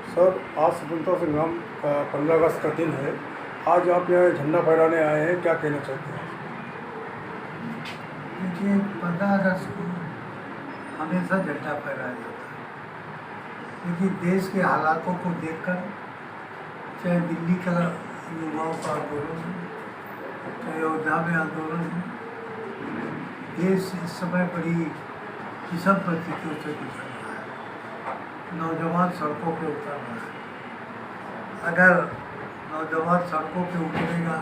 Sir, आज स्वतंत्रता संग्राम का 15 अगस्त का दिन है। आज आप यहाँ झंडा फहराने आए हैं, क्या कहना चाहते हैं? देखिए, 15 अगस्त को हमेशा झंडा फहराया जाता है। देखिए, देश के हालातों को देखकर, चाहे दिल्ली का युवाओं का आंदोलन हो, चाहे अयोध्या में आंदोलन हो, देश इस समय बड़ी विषम परिस्थितियों से गुजर रहा है। नौजवान सड़कों पर उतर रहा है। अगर नौजवान सड़कों पर उतरेगा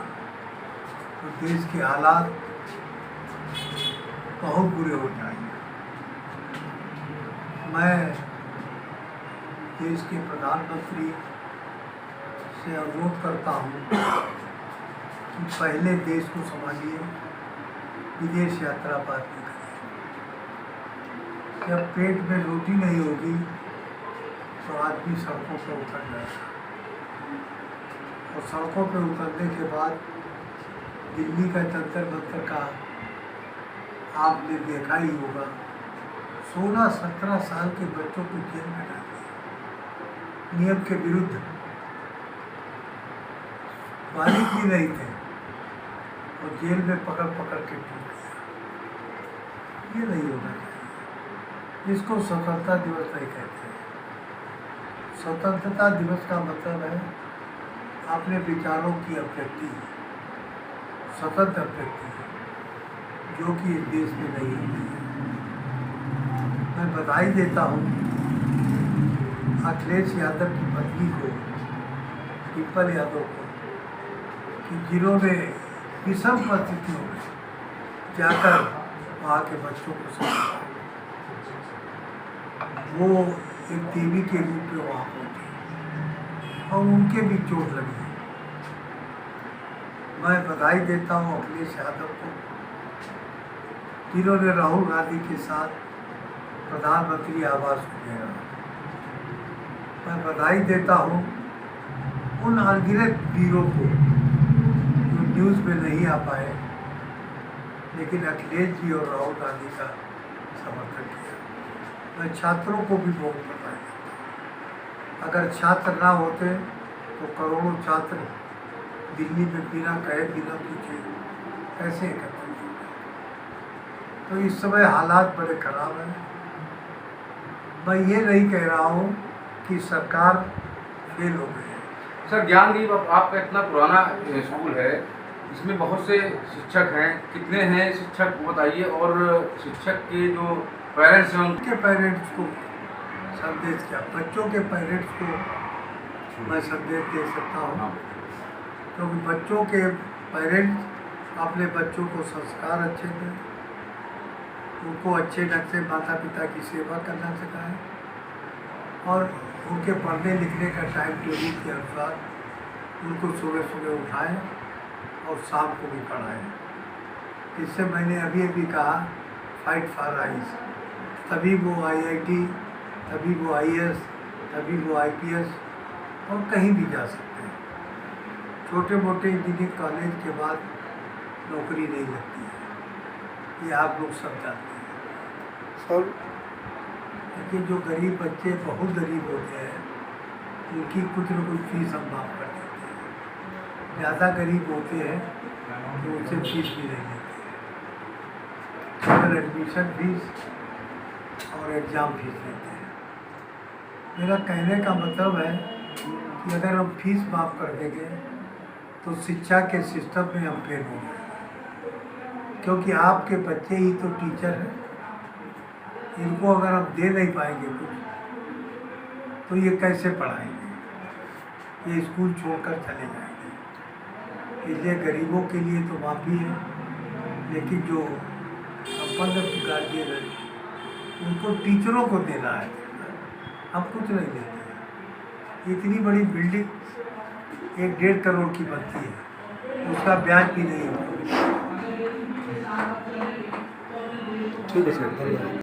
तो देश के हालात बहुत बुरे हो जाएंगे। मैं देश के प्रधानमंत्री से अनुरोध करता हूँ कि पहले देश को संभालिए, विदेश यात्रा बाद में करिए। जब पेट में रोटी नहीं होगी तो आदमी सड़कों पर उतर जाएगा, और सड़कों पर उतरने के बाद दिल्ली का जंतर मंतर का आपने देखा ही होगा। 16-17 साल के बच्चों को जेल में डाल दिया, नियम के विरुद्ध। बालिग भी नहीं थे और जेल में पकड़ पकड़ के टूट दिया। ये नहीं होना चाहिए। इसको स्वतंत्रता दिवस नहीं कहते। स्वतंत्रता दिवस का मतलब है अपने विचारों की अभिव्यक्ति, स्वतंत्र अभिव्यक्ति, जो कि इस देश में नहीं होती है। मैं बधाई देता हूँ अखिलेश यादव की पत्नी को, डिम्पल यादव को, कि जिन्होंने विषम परिस्थितियों में जाकर वहाँ के बच्चों को समझाया। वो एक देवी के रूप में वहाँ पहुँची और उनके भी चोट लगी। मैं बधाई देता हूँ अखिलेश यादव को, जिन्होंने राहुल गांधी के साथ प्रधानमंत्री आवास को घेरा। मैं बधाई देता हूँ उन अनगिनत वीरों को जो न्यूज़ में नहीं आ पाए, लेकिन अखिलेश जी और राहुल गांधी का समर्थन किया। मैं छात्रों को भी बहुत बधाई देता हूँ। अगर छात्र ना होते तो करोड़ों छात्र दिल्ली में बिना कहे बिना पूछे कैसे एकत्रित होते। तो इस समय हालात बड़े खराब हैं। मैं ये नहीं कह रहा हूँ कि सरकार फेल हो गई है। सर, ज्ञानदीप आपका इतना पुराना स्कूल है, इसमें बहुत से शिक्षक हैं, कितने हैं शिक्षक बताइए, और शिक्षक के जो पेरेंट्स हैं उनके पेरेंट्स को संदेश क्या, बच्चों के पेरेंट्स को मैं संदेश दे सकता हूँ, क्योंकि बच्चों के पेरेंट्स अपने बच्चों को संस्कार अच्छे दें, उनको अच्छे ढंग से माता पिता की सेवा करना सिखाएं, और उनके पढ़ने लिखने का टाइम टेबल के अनुसार उनको सुबह सुबह उठाएं और शाम को भी पढ़ाएं। इससे मैंने अभी कहा, फाइट फॉर राइज, तभी वो IIT, तभी वो IAS, तभी वो IPS और कहीं भी जा सकते हैं। छोटे मोटे इंजीनियरिंग कॉलेज के बाद नौकरी नहीं लगती है, ये आप लोग सब जानते हैं। सर, लेकिन जो गरीब बच्चे बहुत गरीब होते हैं, उनकी कुछ न कुछ फीस हम माफ कर देते हैं। ज़्यादा गरीब होते हैं तो उनसे फीस भी नहीं लेते, केवल एडमिशन फीस और एग्ज़ाम फीस लेते हैं। मेरा कहने का मतलब है कि अगर हम फीस माफ़ कर देंगे तो शिक्षा के सिस्टम में हम फेल हो जाएंगे, क्योंकि आपके बच्चे ही तो टीचर हैं। इनको अगर हम दे नहीं पाएंगे कुछ, तो ये कैसे पढ़ाएंगे? ये स्कूल छोड़कर चले जाएंगे। इसलिए गरीबों के लिए तो माफ़ी है, लेकिन जो संपन्न गार्जियन है उनको टीचरों को देना है, हम कुछ नहीं देते हैं। इतनी बड़ी बिल्डिंग 1-1.5 करोड़ की बनती है, उसका ब्याज भी नहीं होता। ठीक है सर, धन्यवाद।